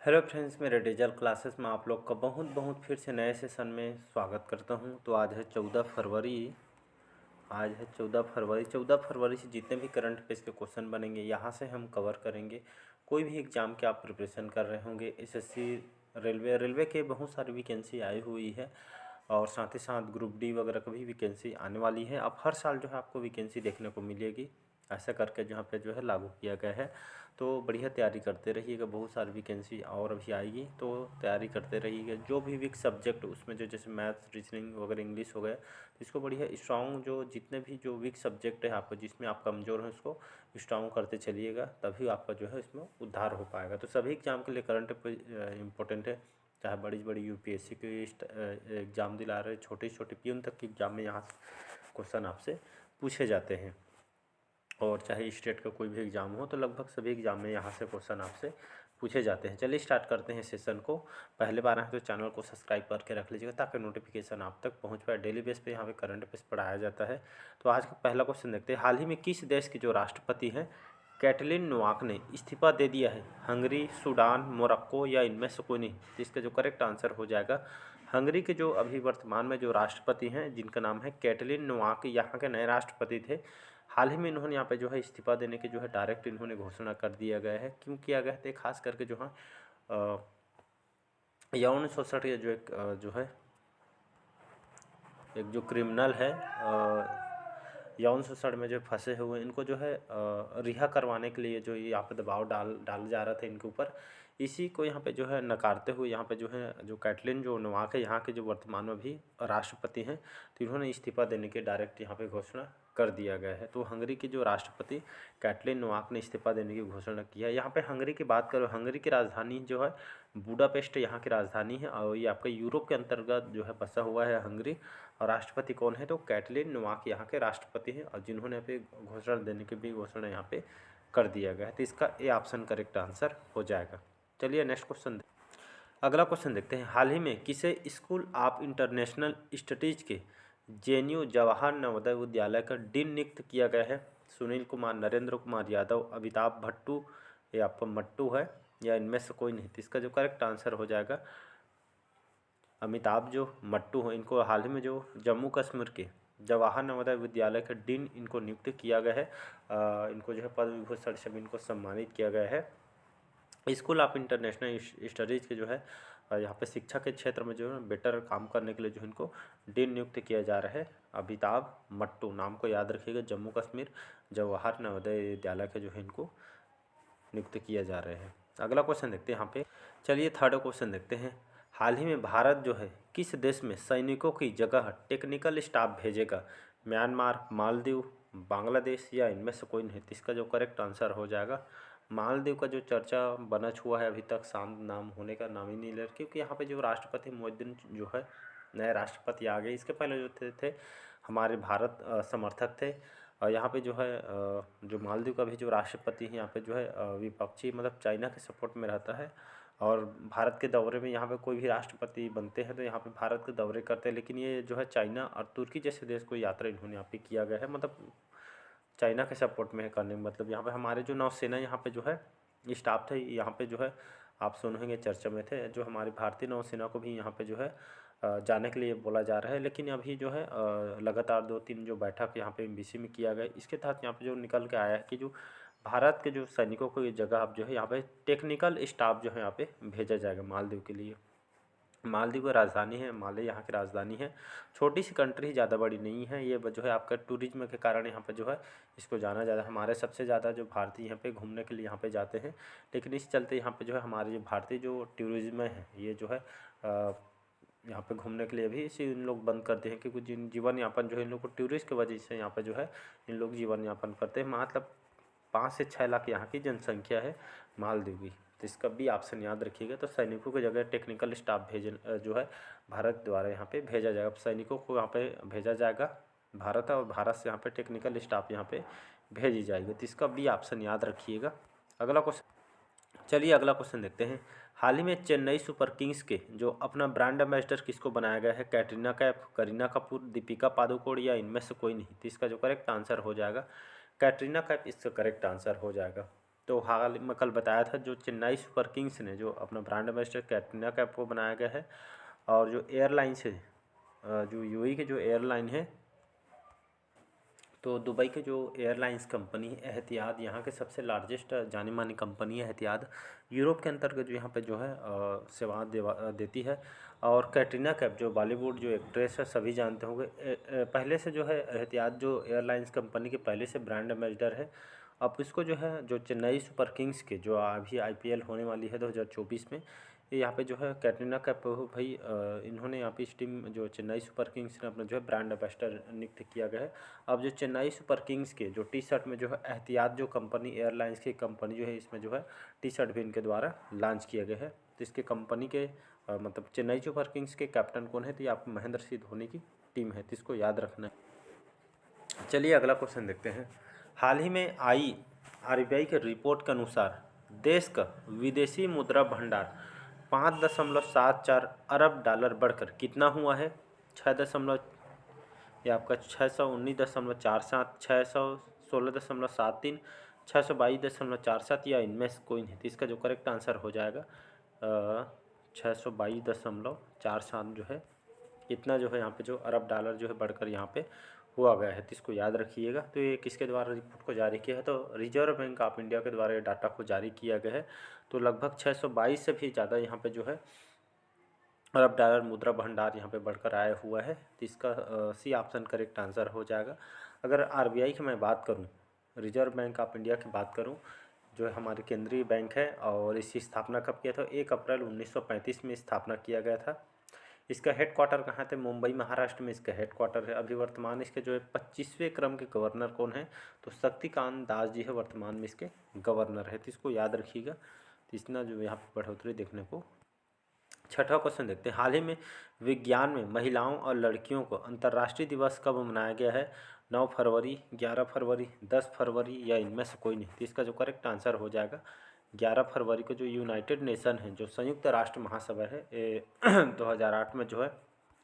Hello friends, मेरे digital classes में आप लोग का बहुत बहुत फिर से नए सेशन में स्वागत करता हूं। तो आज है 14 फरवरी। 14 फरवरी से जितने भी करंट अफेयर्स के क्वेश्चन बनेंगे यहाँ से हम कवर करेंगे। कोई भी एग्ज़ाम के आप प्रिपरेशन कर रहे होंगे, एसएससी, रेलवे के बहुत सारी वैकेंसी आई हुई है और साथ ही साथ ग्रुप डी वगैरह की भी वैकेंसी आने वाली है। अब हर साल जो है आपको वैकेंसी देखने को मिलेगी, ऐसा करके जहाँ पे जो है लागू किया गया है। तो बढ़िया तैयारी करते रहिएगा, बहुत सारी वैकेंसी और अभी आएगी तो तैयारी करते रहिएगा। जो भी वीक सब्जेक्ट उसमें जो जैसे मैथ्स, रीजनिंग वगैरह, इंग्लिश हो गया, तो इसको बढ़िया स्ट्रॉन्ग, जो जितने भी जो वीक सब्जेक्ट है आपको जिसमें आप कमज़ोर हैं उसको स्ट्रॉन्ग करते चलिएगा, तभी आपका जो है इसमें उद्धार हो पाएगा। तो सभी एग्जाम के लिए करंट इंपॉर्टेंट है, चाहे बड़ी बड़ी यूपीएससी के एग्ज़ाम दिला रहे, छोटे छोटे पियून तक के एग्ज़ाम में यहाँ से क्वेश्चन आपसे पूछे जाते हैं। और चाहे स्टेट का कोई भी एग्ज़ाम हो तो लगभग सभी एग्ज़ाम में यहाँ से क्वेश्चन आपसे पूछे जाते हैं। चलिए स्टार्ट करते हैं सेशन को। पहले बार आए तो चैनल को सब्सक्राइब करके रख लीजिएगा ताकि नोटिफिकेशन आप तक पहुँच पाए। डेली बेस पे यहाँ पे करंट अफेयर्स पढ़ाया जाता है। तो आज का पहला क्वेश्चन देखते हैं। हाल ही में किस देश के जो राष्ट्रपति हैं कैटलिन नोवाक ने इस्तीफा दे दिया है? हंगरी, सूडान, मोरक्को या इनमें से कोई नहीं? तो इसका जो करेक्ट आंसर हो जाएगा हंगरी के जो अभी वर्तमान में जो राष्ट्रपति हैं जिनका नाम है कैटलिन नोवाक, यहाँ के नए राष्ट्रपति थे। हाल ही में इन्होंने यहाँ पे जो है इस्तीफा देने की जो है डायरेक्ट इन्होंने घोषणा कर दिया गया है। क्यों किया गया है? खास करके जो है यौन शोषण के जो है एक जो क्रिमिनल है, यौन शोषण में जो फंसे हुए इनको जो है रिहा करवाने के लिए जो यहाँ पे दबाव डाला जा रहा था इनके ऊपर, इसी को यहाँ पे जो है नकारते हुए यहाँ पे जो है जो कैटलिन जो नोवाक है यहाँ के जो वर्तमान में भी राष्ट्रपति हैं, तो इन्होंने इस्तीफा देने की डायरेक्ट यहाँ पे घोषणा कर दिया गया है। तो हंगरी की जो राष्ट्रपति कैटलिन नोवाक ने इस्तीफा देने की घोषणा की है। यहाँ पे हंगरी की बात करो, हंगरी की राजधानी जो है बुडापेस्ट यहाँ की राजधानी है और ये आपका यूरोप के अंतर्गत जो है बसा हुआ है हंगरी। और राष्ट्रपति कौन है? तो कैटलिन नोवाक यहाँ के राष्ट्रपति हैं और जिन्होंने यहाँ पे घोषणा देने की भी घोषणा यहाँ पे कर दिया गया है। तो इसका ए ऑप्शन करेक्ट आंसर हो जाएगा। चलिए नेक्स्ट क्वेश्चन, अगला क्वेश्चन देखते हैं। हाल ही में किसे स्कूल ऑफ इंटरनेशनल स्टडीज के जेएनयू जवाहर नवोदय विद्यालय का डीन नियुक्त किया गया है? सुनील कुमार, नरेंद्र कुमार यादव, अमिताभ भट्टू या आपका मट्टू है या इनमें से कोई नहीं? तो इसका जो करेक्ट आंसर हो जाएगा अमिताभ जो मट्टू हैं। इनको हाल ही में जो जम्मू कश्मीर के जवाहर नवोदय विद्यालय का डीन इनको नियुक्त किया गया है। इनको जो है पद्म विभूषण से भी इनको सम्मानित किया गया है। स्कूल ऑफ इंटरनेशनल स्टडीज़ के जो है यहाँ पे शिक्षा के क्षेत्र में जो है बेटर काम करने के लिए जो इनको डीन नियुक्त किया जा रहा है। अमिताभ मट्टू नाम को याद रखिएगा, जम्मू कश्मीर जवाहर नवोदय विद्यालय के जो है इनको नियुक्त किया जा रहा है। अगला क्वेश्चन देखते हैं यहाँ पे। चलिए थर्ड क्वेश्चन देखते हैं। हाल ही में भारत जो है किस देश में सैनिकों की जगह टेक्निकल स्टाफ भेजेगा? म्यांमार, मालदीव, बांग्लादेश या इनमें से कोई नहीं? तो इसका जो करेक्ट आंसर हो जाएगा मालदीव का जो चर्चा बना छुआ है अभी तक शांत नाम होने का नाम ही नहीं ले रहा, क्योंकि यहाँ पे जो राष्ट्रपति मोइनुद्दीन जो है नए राष्ट्रपति आ गए। इसके पहले जो थे हमारे भारत समर्थक थे। और यहाँ पे जो है जो मालदीव का भी जो राष्ट्रपति है यहाँ पे जो है विपक्षी मतलब चाइना के सपोर्ट में रहता है। और भारत के दौरे में यहाँ पे कोई भी राष्ट्रपति बनते हैं तो यहाँ पे भारत के दौरे करते हैं, लेकिन ये जो है चाइना और तुर्की जैसे देश को यात्रा इन्होंने यहाँ पे किया गया है, मतलब चाइना के सपोर्ट में है करने में। मतलब यहाँ पे हमारे जो नौसेना यहाँ पे जो है स्टाफ थे यहाँ पे जो है आप सुनेंगे चर्चा में थे, जो हमारी भारतीय नौसेना को भी यहाँ पे जो है जाने के लिए बोला जा रहा है। लेकिन अभी जो है लगातार 2-3 जो बैठक यहाँ पे एमबीसी में किया गया, इसके तहत यहाँ पे जो निकल के आया है कि जो भारत के जो सैनिकों को ये जगह अब जो है यहाँ पे टेक्निकल स्टाफ जो है यहाँ पे भेजा जाएगा मालदीव के लिए। मालदीव की राजधानी है माले, यहाँ की राजधानी है। छोटी सी कंट्री, ज़्यादा बड़ी नहीं है। ये जो है आपका टूरिज्म के कारण यहाँ पे जो है इसको जाना ज़्यादा, हमारे सबसे ज़्यादा जो भारतीय यहाँ पे घूमने के लिए यहाँ पे जाते हैं। लेकिन इस चलते यहाँ पे जो है हमारे जो भारतीय जो टूरिज्म है ये जो है यहाँ पे घूमने के लिए भी इसे इन लोग बंद करते हैं, क्योंकि जिन जीवन यापन जो है इन लोग को टूरिस्ट की वजह से यहाँ पे जो है इन लोग जीवन यापन करते हैं। मतलब 5 से 6 लाख यहाँ की जनसंख्या है मालदीव की। तो इसका भी ऑप्शन याद रखिएगा। तो सैनिकों की जगह टेक्निकल स्टाफ जो है भारत द्वारा यहाँ पे भेजा जाएगा। सैनिकों को यहाँ पे भेजा जाएगा भारत, और भारत से यहाँ पे टेक्निकल स्टाफ यहाँ पे भेजी जाएगी। तो इसका भी ऑप्शन याद रखिएगा। अगला क्वेश्चन, चलिए अगला क्वेश्चन देखते हैं। हाल ही में चेन्नई सुपर किंग्स के जो अपना ब्रांड एम्बेसडर किसको बनाया गया है? कैटरीना कैफ, करीना कपूर, दीपिका पादुकोण या इनमें से कोई नहीं? तो इसका जो करेक्ट आंसर हो जाएगा कैटरीना कैफ, इसका करेक्ट आंसर हो जाएगा। तो हाल में कल बताया था जो चेन्नई सुपर किंग्स ने जो अपना ब्रांड एम्बेसडर कैटरीना कैफ को बनाया गया है, और जो एयरलाइंस है जो यूएई के जो एयरलाइन है, तो दुबई के जो एयरलाइंस कंपनी है एहतियाद, यहाँ के सबसे लार्जेस्ट जानी मानी कंपनी है एहतियाद, यूरोप के अंतर्गत जो यहाँ पे जो है सेवाएं देती है। और कैटरीना कैफ जो बॉलीवुड जो एक्ट्रेस है सभी जानते होंगे, पहले से जो है एहतियाद जो एयरलाइंस कंपनी के पहले से ब्रांड एम्बेसडर है। अब इसको जो है जो चेन्नई सुपर किंग्स के जो अभी आईपीएल होने वाली है 2024 में, ये यहाँ पे जो है कैटरीना कैफ भाई इन्होंने यहाँ पे इस टीम जो चेन्नई सुपर किंग्स ने अपना जो है ब्रांड एम्बेसडर नियुक्त किया गया है। अब जो चेन्नई सुपर किंग्स के जो टी शर्ट में जो है एहतियात जो कंपनी एयरलाइंस की कंपनी जो है, इसमें जो है टी शर्ट भी इनके द्वारा लॉन्च किया गया है। तो इसके कंपनी के मतलब चेन्नई सुपर किंग्स के कैप्टन कौन है, तो ये आपको महेंद्र सिंह धोनी की टीम है, तो इसको याद रखना है। चलिए अगला क्वेश्चन देखते हैं। हाल ही में आई आरबीआई के रिपोर्ट के अनुसार देश का विदेशी मुद्रा भंडार 5.74 अरब डॉलर बढ़कर कितना हुआ है? 6 ये आपका 619.47, 616.73, 622.47 या इनमें से कोई नहीं। तो इसका जो करेक्ट आंसर हो जाएगा 622.47 जो है, इतना जो है यहाँ पे जो अरब डॉलर जो है बढ़कर यहाँ पे हुआ गया है। तो इसको याद रखिएगा। तो ये किसके द्वारा रिपोर्ट को जारी किया है? तो रिजर्व बैंक ऑफ इंडिया के द्वारा ये डाटा को जारी किया गया है। तो लगभग 622 से भी ज़्यादा यहाँ पे जो है अरब डॉलर मुद्रा भंडार यहाँ पे बढ़कर आया हुआ है। तो इसका सी ऑप्शन करेक्ट आंसर हो जाएगा। अगर आरबीआई की मैं बात करूँ, रिजर्व बैंक ऑफ इंडिया की बात करूँ, जो हमारे केंद्रीय बैंक है, और इसकी स्थापना कब किया था? 1 अप्रैल 1935 में स्थापना किया गया था। इसका हेड क्वार्टर कहाँ थे? मुंबई महाराष्ट्र में इसका हेड क्वार्टर है। अभी वर्तमान इसके जो है 25वें क्रम के गवर्नर कौन है? तो शक्तिकांत दास जी है वर्तमान में इसके गवर्नर है। तो इसको याद रखिएगा। तो इतना जो यहाँ पर बढ़ोतरी देखने को। छठा क्वेश्चन देखते हैं। हाल ही में विज्ञान में महिलाओं और लड़कियों को अंतर्राष्ट्रीय दिवस कब मनाया गया है? 9 फरवरी, 11 फरवरी, 10 फरवरी या इनमें से कोई नहीं। तो इसका जो करेक्ट आंसर हो जाएगा 11 फरवरी को जो यूनाइटेड नेशन है, जो संयुक्त राष्ट्र महासभा है, 2008 में जो है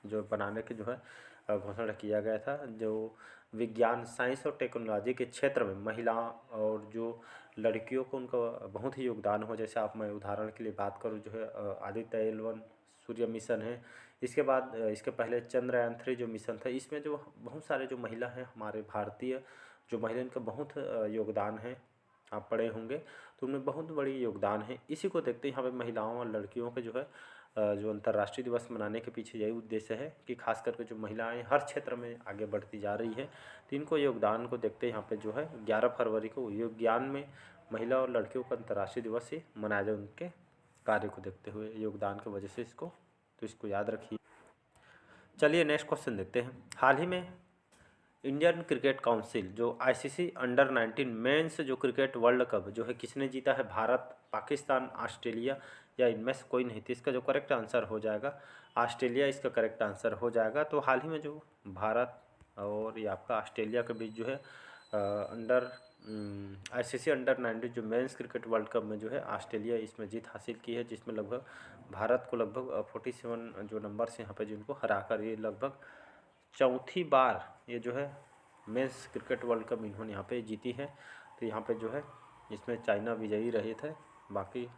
जो बनाने के जो है घोषणा किया गया था। जो विज्ञान, साइंस और टेक्नोलॉजी के क्षेत्र में महिलाओं और जो लड़कियों को उनका बहुत ही योगदान हो। जैसे आप, मैं उदाहरण के लिए बात करूँ, जो है आदित्य L1 सूर्य मिशन है। इसके बाद इसके पहले चंद्रयान 3 जो मिशन था, इसमें जो बहुत सारे जो महिला हैं हमारे भारतीय जो महिला, इनका बहुत योगदान है। आप पढ़े होंगे तो उनमें बहुत बड़ी योगदान है। इसी को देखते यहाँ पे महिलाओं और लड़कियों के जो है जो अंतर्राष्ट्रीय दिवस मनाने के पीछे यही उद्देश्य है कि खास करके जो महिलाएं हर क्षेत्र में आगे बढ़ती जा रही है, तो इनको योगदान को देखते यहाँ पे जो है 11 फरवरी को विज्ञान में महिला और लड़कियों का अंतर्राष्ट्रीय दिवस ही मनाया जाए, उनके कार्य को देखते हुए, योगदान की वजह से इसको, तो इसको याद रखिए। चलिए नेक्स्ट क्वेश्चन देखते हैं। हाल ही में इंडियन क्रिकेट काउंसिल जो आईसीसी अंडर 19 मेंस जो क्रिकेट वर्ल्ड कप जो है किसने जीता है? भारत, पाकिस्तान, ऑस्ट्रेलिया या इनमें से कोई नहीं। तो इसका जो करेक्ट आंसर हो जाएगा ऑस्ट्रेलिया, इसका करेक्ट आंसर हो जाएगा। तो हाल ही में जो भारत और ये आपका ऑस्ट्रेलिया के बीच जो है अंडर आईसीसी अंडर 19 जो मेंस क्रिकेट वर्ल्ड कप में जो है ऑस्ट्रेलिया इसमें जीत हासिल की है, जिसमें लगभग भारत को लगभग 47 जो नंबर से यहाँ पे जिनको हराकर ये लगभग चौथी बार ये जो है मेंस क्रिकेट वर्ल्ड कप इन्होंने यहाँ पे जीती है। तो यहाँ पे जो है इसमें चाइना विजयी रहे थे। बाकी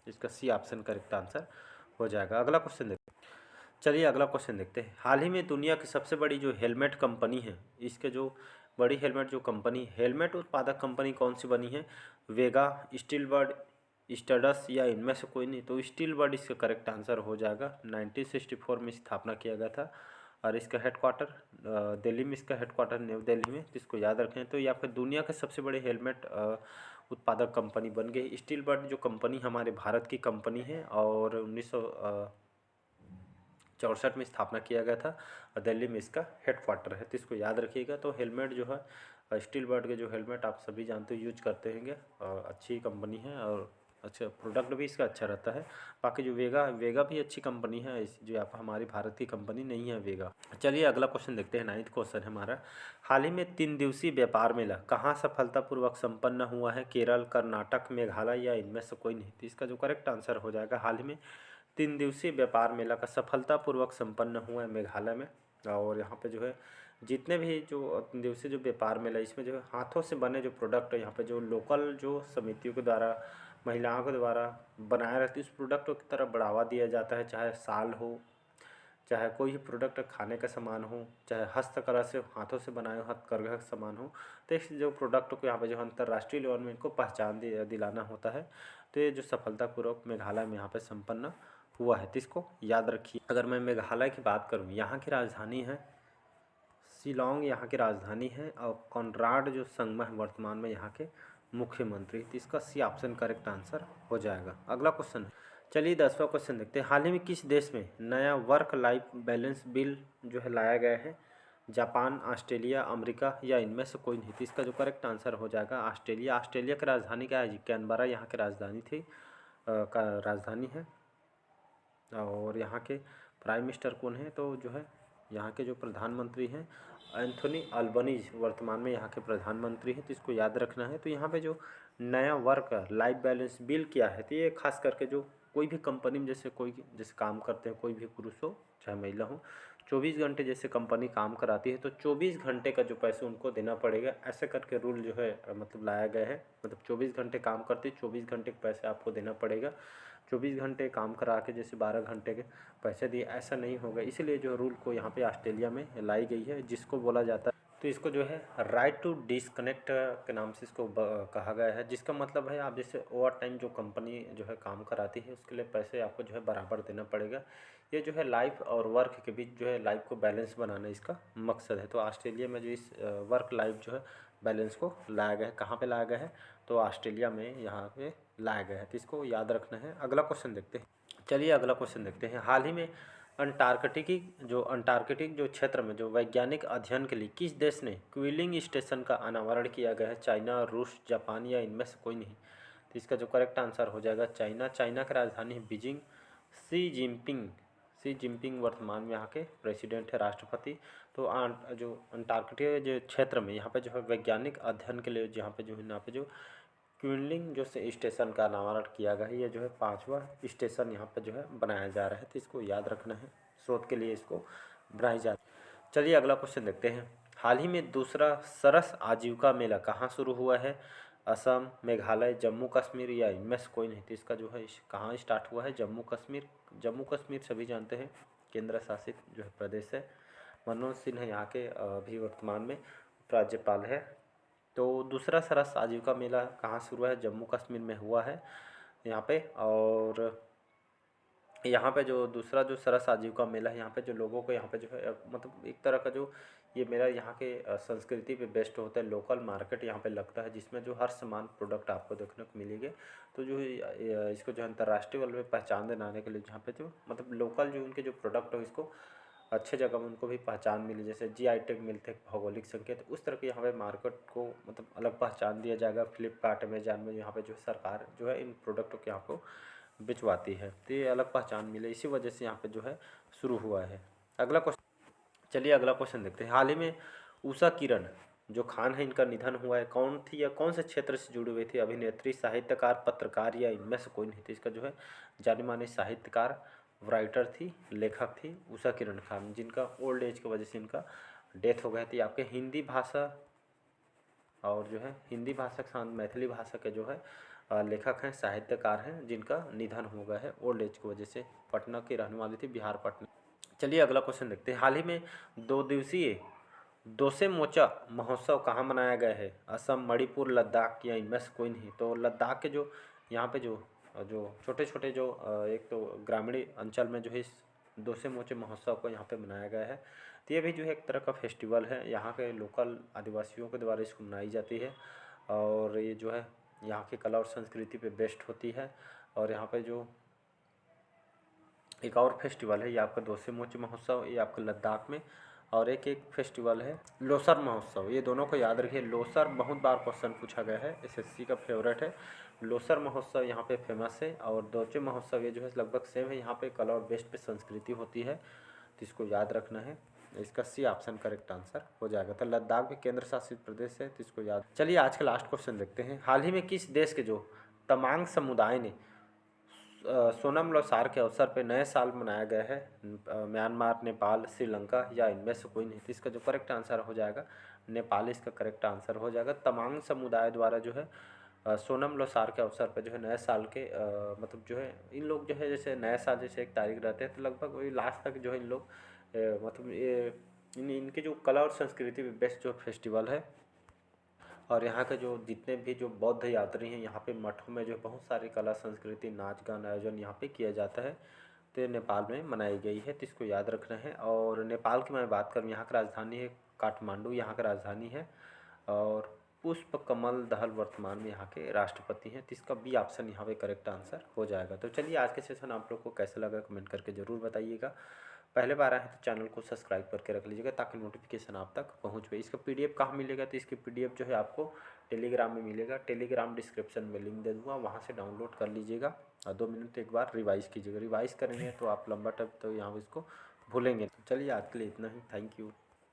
इसका सी ऑप्शन करेक्ट आंसर हो जाएगा। अगला क्वेश्चन देखते हैं। चलिए अगला क्वेश्चन देखते हैं। हाल ही में दुनिया की सबसे बड़ी जो हेलमेट कंपनी है, इसके जो बड़ी हेलमेट जो कंपनी, हेलमेट उत्पादक कंपनी कौन सी बनी है? वेगा, स्टीलबर्ड, स्टडस या इनमें से कोई नहीं। तो स्टीलबर्ड इसका करेक्ट आंसर हो जाएगा। 1964 में स्थापना किया गया था और इसका हेडक्वार्टर दिल्ली में, इसका हेडक्वार्टर न्यू दिल्ली में। इसको याद रखें। तो ये आपके दुनिया के सबसे बड़े हेलमेट उत्पादक कंपनी बन गई। स्टीलबर्ड जो कंपनी हमारे भारत की कंपनी है और 1964 में स्थापना किया गया था और दिल्ली में इसका हेडक्वार्टर है। तो इसको याद रखिएगा। तो हेलमेट जो है स्टीलबर्ड के जो हेलमेट आप सभी जानते हो, यूज करते होंगे, अच्छी कंपनी है और अच्छा प्रोडक्ट भी इसका अच्छा रहता है। बाकी जो वेगा भी अच्छी कंपनी है, इस जो आप हमारी भारत की कंपनी नहीं है वेगा। चलिए अगला क्वेश्चन देखते हैं। 9th क्वेश्चन है हमारा। हाल ही में 3 दिवसीय व्यापार मेला कहाँ सफलतापूर्वक संपन्न हुआ है? केरल, कर्नाटक, मेघालय या इनमें से कोई नहीं। तो इसका जो करेक्ट आंसर हो जाएगा, हाल ही में 3 दिवसीय व्यापार मेला का सफलतापूर्वक संपन्न हुआ है मेघालय में। और यहाँ पे जो है जितने भी जो दिवसीय जो व्यापार मेला, इसमें जो हाथों से बने जो प्रोडक्ट यहाँ पे जो लोकल जो समितियों के द्वारा, महिलाओं के द्वारा बनाए रहते उस प्रोडक्ट की तरफ बढ़ावा दिया जाता है। चाहे साल हो, चाहे कोई भी प्रोडक्ट खाने का सामान हो, चाहे हस्तकला से हाथों से बनाए हो हथकरघा का सामान हो, तो इस जो प्रोडक्ट को यहाँ पे जो अंतर्राष्ट्रीय लेवल में इनको पहचान दिलाना होता है। तो ये जो सफलतापूर्वक मेघालय में यहाँ पे संपन्न हुआ है, तो इसको याद रखिए। अगर मैं मेघालय की बात करूँ, यहाँ की राजधानी है शिलोंग, यहाँ की राजधानी है, और कॉनराड जो संगमा है वर्तमान में यहाँ के मुख्यमंत्री। तो इसका सी ऑप्शन करेक्ट आंसर हो जाएगा। अगला क्वेश्चन, चलिए 10वां क्वेश्चन देखते हैं। हाल ही में किस देश में नया वर्क लाइफ बैलेंस बिल जो है लाया गया है? जापान, ऑस्ट्रेलिया, अमेरिका या इनमें से कोई नहीं? तो इसका जो करेक्ट आंसर हो जाएगा ऑस्ट्रेलिया। ऑस्ट्रेलिया की राजधानी क्या है जी? कैनबरा यहाँ की राजधानी थी, का राजधानी है। और यहाँ के प्राइम मिनिस्टर कौन है? तो जो है यहाँ के जो प्रधानमंत्री हैं एंथोनी अल्बनीज वर्तमान में यहाँ के प्रधानमंत्री हैं। तो इसको याद रखना है। तो यहाँ पे जो नया वर्क लाइफ बैलेंस बिल क्या है, तो ये खास करके जो कोई भी कंपनी में जैसे काम करते हैं, कोई भी पुरुष हो चाहे महिला हो, 24 घंटे जैसे कंपनी काम कराती है तो 24 घंटे का जो पैसे उनको देना पड़ेगा, ऐसे करके रूल जो है मतलब लाया गया है। मतलब 24 घंटे काम करते 24 घंटे के पैसे आपको देना पड़ेगा। 24 घंटे काम करा के जैसे 12 घंटे के पैसे दिए, ऐसा नहीं होगा। इसीलिए जो रूल को यहाँ पे ऑस्ट्रेलिया में लाई गई है, जिसको बोला जाता है, तो इसको जो है राइट टू डिसकनेक्ट के नाम से इसको कहा गया है। जिसका मतलब है आप जैसे ओवर टाइम जो कंपनी जो है काम कराती है उसके लिए पैसे आपको जो है बराबर देना पड़ेगा। ये जो है लाइफ और वर्क के बीच जो है लाइफ को बैलेंस बनाना इसका मकसद है। तो ऑस्ट्रेलिया में जो इस वर्क लाइफ जो है बैलेंस को लाया गया है, कहाँ पे लाया गया है? तो ऑस्ट्रेलिया में यहाँ पे लाया गया है। तो इसको याद रखना है। अगला क्वेश्चन देखते हैं। चलिए अगला क्वेश्चन देखते हैं। हाल ही में अंटार्कटिक जो क्षेत्र में जो वैज्ञानिक अध्ययन के लिए किस देश ने क्विलिंग स्टेशन का अनावरण किया गया है? चाइना, रूस, जापान या इनमें से कोई नहीं? तो इसका जो करेक्ट आंसर हो जाएगा चाइना। चाइना की राजधानी है बीजिंग। सी जिनपिंग वर्तमान में यहाँ के प्रेसिडेंट है, राष्ट्रपति। तो जो अंटार्कटिक जो क्षेत्र में यहाँ पे जो है वैज्ञानिक अध्ययन के लिए यहाँ पे यहाँ पे जो क्विलिंग जो से स्टेशन का अनावरण किया गया है, ये जो है 5वां स्टेशन यहाँ पे जो है बनाया जा रहा है। तो इसको याद रखना है, शोध के लिए इसको बनाई जा रही है। चलिए अगला क्वेश्चन देखते हैं। हाल ही में दूसरा सरस आजीविका मेला कहाँ शुरू हुआ है? असम, मेघालय, जम्मू कश्मीर या इनमें से कोई नहीं? तो इसका जो है कहाँ स्टार्ट हुआ है? जम्मू कश्मीर। जम्मू कश्मीर सभी जानते हैं केंद्र शासित जो है प्रदेश है। मनमोहन सिंह यहाँ के अभी वर्तमान में राज्यपाल है। तो दूसरा सरस आजीविका मेला कहाँ शुरू है? जम्मू कश्मीर में हुआ है यहाँ पे। और यहाँ पे जो दूसरा जो सरस आजीविका मेला है, यहाँ पे जो लोगों को यहाँ पे जो है मतलब एक तरह का जो ये मेला यहाँ के संस्कृति पे बेस्ड होता है। लोकल मार्केट यहाँ पे लगता है जिसमें जो हर सामान प्रोडक्ट आपको देखने को मिलेंगे। तो जो इसको जो अंतर्राष्ट्रीय लेवल पे पहचान दिलाने के लिए जहाँ पे जो मतलब लोकल जो उनके जो प्रोडक्ट हो इसको अच्छे जगह में उनको भी पहचान मिले, जैसे GI टैग मिलते हैं, भौगोलिक संकेत, उस तरह के यहाँ पे मार्केट को मतलब अलग पहचान दिया जाएगा। फ्लिपकार्ट, अमेजॉन में यहाँ पे जो सरकार जो है इन प्रोडक्टों के यहाँ को बिचवाती है, तो ये अलग पहचान मिले, इसी वजह से यहाँ पे जो है शुरू हुआ है। अगला क्वेश्चन, चलिए अगला क्वेश्चन देखते हैं। हाल ही में उषा किरण जो खान है, इनका निधन हुआ है। कौन थी या कौन से क्षेत्र से जुड़ी हुई थी? अभिनेत्री, साहित्यकार, पत्रकार या इनमें से कोई नहीं? थी इसका जो है जानी मानी साहित्यकार, राइटर थी, लेखक थी उषा किरण खान, जिनका ओल्ड एज की वजह से इनका डेथ हो गई थी। आपके हिंदी भाषा और जो है हिंदी भाषा के साथ मैथिली भाषा के जो है लेखक हैं, साहित्यकार हैं, जिनका निधन हो गया है ओल्ड एज की वजह से। पटना की रहने वाली थी, बिहार पटना। चलिए अगला क्वेश्चन देखते हैं। हाल ही में 2 दिवसीय दोसे मोचा महोत्सव कहाँ मनाया गया है? असम, मणिपुर, लद्दाख या इनमें से कोई नहीं? तो लद्दाख के जो यहाँ पे जो छोटे छोटे जो एक तो ग्रामीण अंचल में जो है इस दोसे मोचे महोत्सव को यहाँ पे मनाया गया है। तो ये भी जो है एक तरह का फेस्टिवल है, यहाँ के लोकल आदिवासियों के द्वारा इसको मनाई जाती है। और ये जो है यहाँ की कला और संस्कृति पे बेस्ड होती है। और यहाँ पे जो एक और फेस्टिवल है, ये आपका दोसे मोचे महोत्सव, ये आपका लद्दाख में। और एक फेस्टिवल है लोसर महोत्सव, ये दोनों को याद रखिए। लोसर बहुत बार क्वेश्चन पूछा गया है, SSC का फेवरेट है। लोसर महोत्सव यहाँ पे फेमस है। और दोचे महोत्सव ये जो है लगभग सेम है, यहाँ पे कला और बेस्ड पे संस्कृति होती है, तो इसको याद रखना है। इसका C ऑप्शन करेक्ट आंसर हो जाएगा। तो लद्दाख भी केंद्र शासित प्रदेश है, तो इसको याद। चलिए आज का लास्ट क्वेश्चन देखते हैं। हाल ही में किस देश के जो तमांग समुदाय ने सोनम लोसार के अवसर पे नए साल मनाया गया है। म्यांमार, नेपाल, श्रीलंका या इनमें से कोई नहीं। तो इसका जो करेक्ट आंसर हो जाएगा नेपाल, इसका करेक्ट आंसर हो जाएगा। तमांग समुदाय द्वारा जो है सोनम लोसार के अवसर पर जो है नए साल के मतलब जो है इन लोग जो है जैसे नया साल जैसे एक तारीख रहते हैं तो लगभग वही लास्ट तक जो है इन लोग मतलब ये इनके जो कला और संस्कृति में बेस्ट जो फेस्टिवल है। और यहाँ के जो जितने भी जो बौद्ध यात्री हैं यहाँ पे मठों में जो बहुत सारी कला संस्कृति नाच गान आयोजन यहाँ पे किया जाता है। तो ये नेपाल में मनाई गई है, तो इसको याद रखना है। और नेपाल की मैं बात करूँ, यहाँ की राजधानी है काठमांडू, यहाँ की राजधानी है। और पुष्प कमल दहल वर्तमान में यहाँ के राष्ट्रपति हैं। तो इसका बी ऑप्शन यहाँ पे करेक्ट आंसर हो जाएगा। तो चलिए आज के सेशन आप लोग को कैसा लगा कमेंट करके ज़रूर बताइएगा। पहले बार आए हैं तो चैनल को सब्सक्राइब करके रख लीजिएगा ताकि नोटिफिकेशन आप तक पहुँच पाए। इसका पीडीएफ कहाँ मिलेगा, तो इसकी पीडीएफ जो है आपको टेलीग्राम में मिलेगा। टेलीग्राम डिस्क्रिप्शन में लिंक दे दूँगा, वहाँ से डाउनलोड कर लीजिएगा और 2 मिनट एक बार रिवाइज़ कीजिएगा। रिवाइज़ करेंगे तो आप लंबा टाइम तो यहाँ इसको भूलेंगे। तो चलिए आज के लिए इतना ही। Thank you.